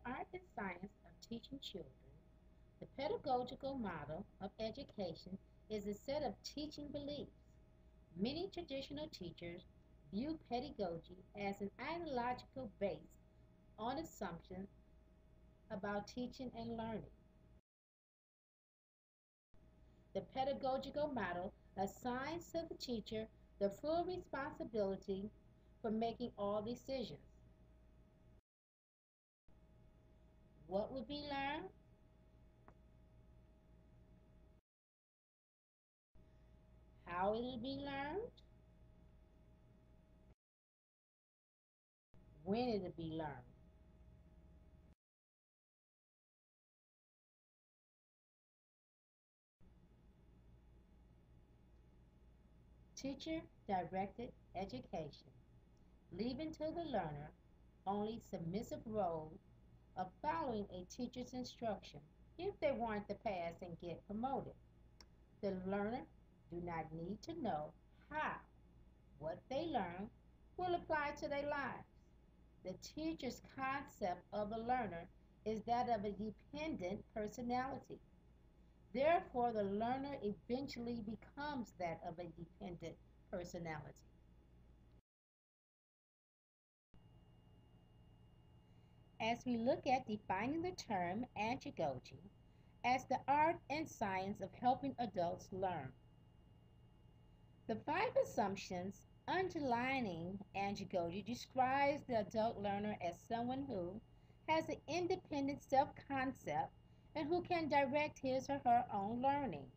art and science of teaching children, the pedagogical model of education is a set of teaching beliefs. Many traditional teachers view pedagogy as an ideological base on assumptions about teaching and learning. The pedagogical model assigns to the teacher the full responsibility for making all decisions. What would be learned? How it will be learned? When it will be learned? Teacher-directed education, leaving to the learner only submissive role of following a teacher's instruction if they want to pass and get promoted. The learner do not need to know how what they learn will apply to their lives. The teacher's concept of a learner is that of a dependent personality. Therefore, the learner eventually becomes that of a dependent personality. As we look at defining the term andragogy as the art and science of helping adults learn, the five assumptions underlining andragogy describes the adult learner as someone who has an independent self-concept and who can direct his or her own learning,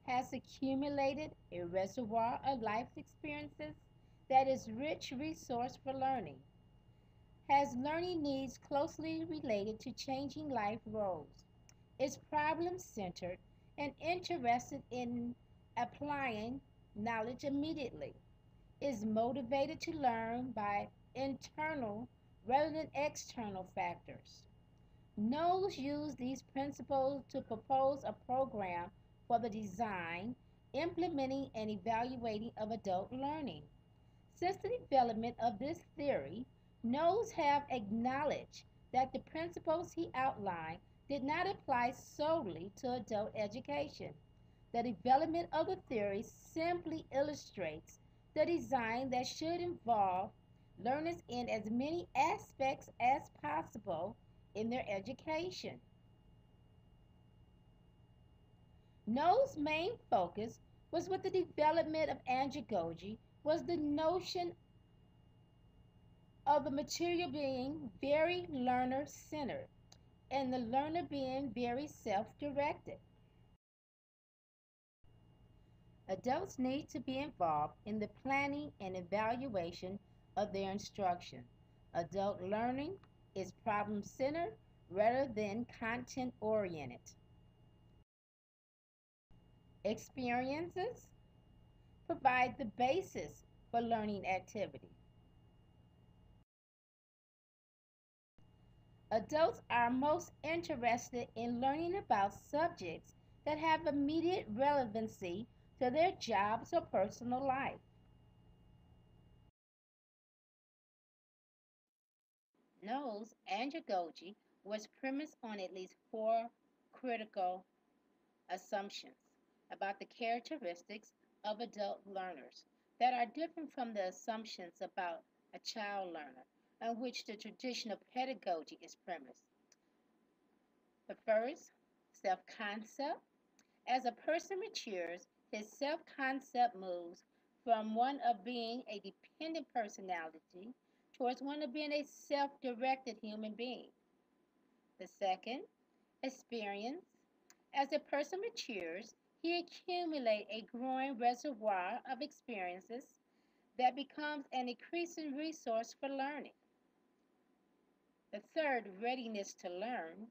has accumulated a reservoir of life experiences that is rich resource for learning, has learning needs closely related to changing life roles, is problem centered and interested in applying knowledge immediately, is motivated to learn by internal rather than external factors. Knowles used these principles to propose a program for the design, implementing, and evaluating of adult learning. Since the development of this theory, Knowles have acknowledged that the principles he outlined did not apply solely to adult education. The development of the theory simply illustrates the design that should involve learners in as many aspects as possible in their education. Knowles' main focus was with the development of andragogy was the notion of the material being very learner-centered and the learner being very self-directed. Adults need to be involved in the planning and evaluation of their instruction. Adult learning is problem-centered rather than content-oriented. Experiences provide the basis for learning activity. Adults are most interested in learning about subjects that have immediate relevancy to their jobs or personal life. Knowles' andragogy was premised on at least four critical assumptions about the characteristics of adult learners that are different from the assumptions about a child learner on which the traditional pedagogy is premised. The first, self-concept. As a person matures, his self-concept moves from one of being a dependent personality towards one of being a self-directed human being. The second, experience. As a person matures, he accumulates a growing reservoir of experiences that becomes an increasing resource for learning. The third, readiness to learn.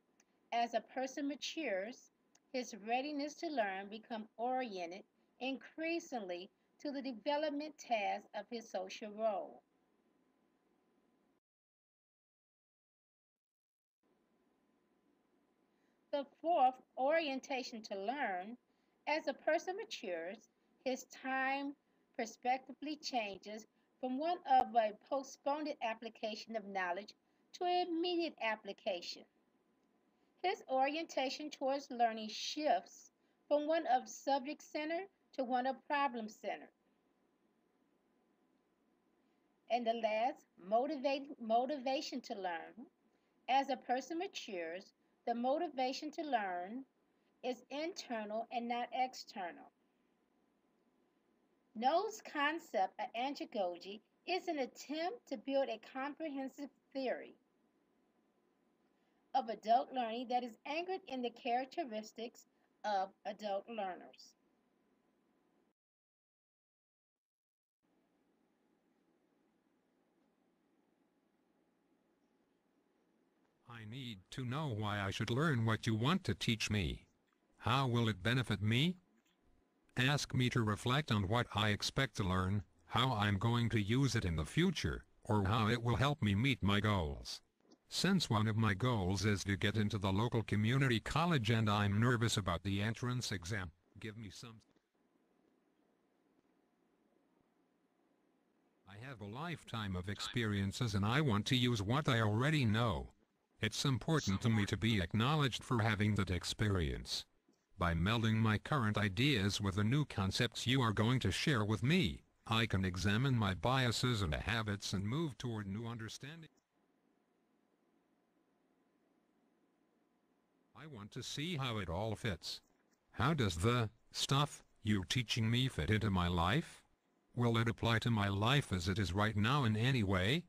As a person matures, his readiness to learn becomes oriented increasingly to the development tasks of his social role. The fourth, orientation to learn. As a person matures, his time perspectively changes from one of a postponed application of knowledge to an immediate application. His orientation towards learning shifts from one of subject-centered to one of problem-centered. And the last, motivation to learn. As a person matures, the motivation to learn is internal and not external. Knowles' concept of andragogy is an attempt to build a comprehensive theory of adult learning that is anchored in the characteristics of adult learners. I need to know why I should learn what you want to teach me. How will it benefit me? Ask me to reflect on what I expect to learn, how I'm going to use it in the future, or how it will help me meet my goals. Since one of my goals is to get into the local community college and I'm nervous about the entrance exam, give me some. I have a lifetime of experiences and I want to use what I already know. It's important to me to be acknowledged for having that experience. By melding my current ideas with the new concepts you are going to share with me, I can examine my biases and habits and move toward new understanding. I want to see how it all fits. How does the stuff you're teaching me fit into my life? Will it apply to my life as it is right now in any way?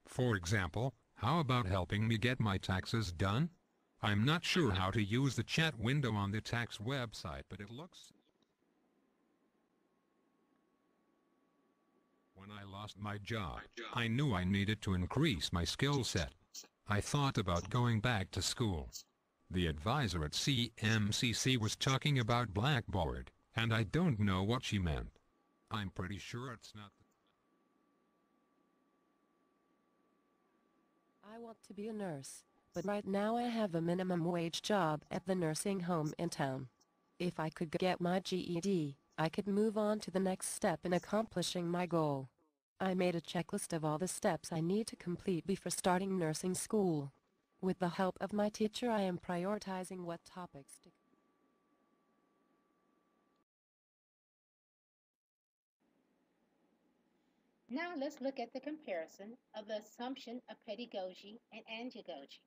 For example, how about helping me get my taxes done? I'm not sure how to use the chat window on the tax website, but it looks... When I lost my job, I knew I needed to increase my skill set. I thought about going back to school. The advisor at CMCC was talking about Blackboard, and I don't know what she meant. I'm pretty sure it's not... I want to be a nurse, but right now I have a minimum wage job at the nursing home in town. If I could get my GED, I could move on to the next step in accomplishing my goal. I made a checklist of all the steps I need to complete before starting nursing school. With the help of my teacher, I am prioritizing what topics to... Now let's look at the comparison of the assumption of pedagogy and andragogy.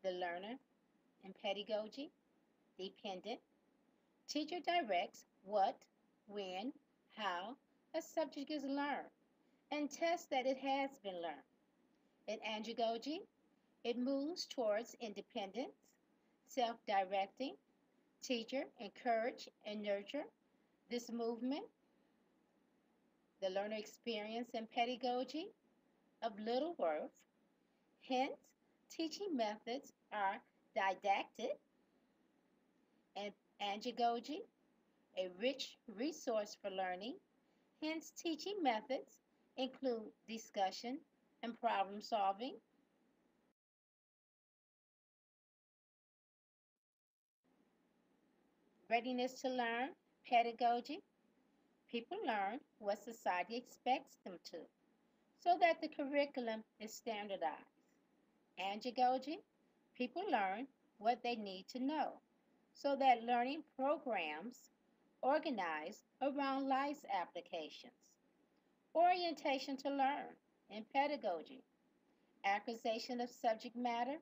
The learner in pedagogy, dependent. Teacher directs what, when, how a subject is learned and tests that it has been learned. In andragogy, it moves towards independence, self-directing. Teacher encourage and nurture this movement. The learner experience in pedagogy of little worth. Hence, teaching methods are didactic and andragogy, a rich resource for learning. Hence, teaching methods include discussion and problem solving. Readiness to learn, pedagogy. People learn what society expects them to, so that the curriculum is standardized. Andragogy, people learn what they need to know, so that learning programs organize around life's applications. Orientation to learn in pedagogy, acquisition of subject matter,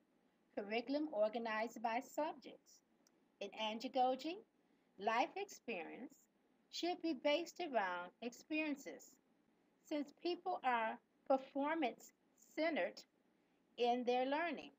curriculum organized by subjects. In andragogy, life experience should be based around experiences, since people are performance centered in their learning.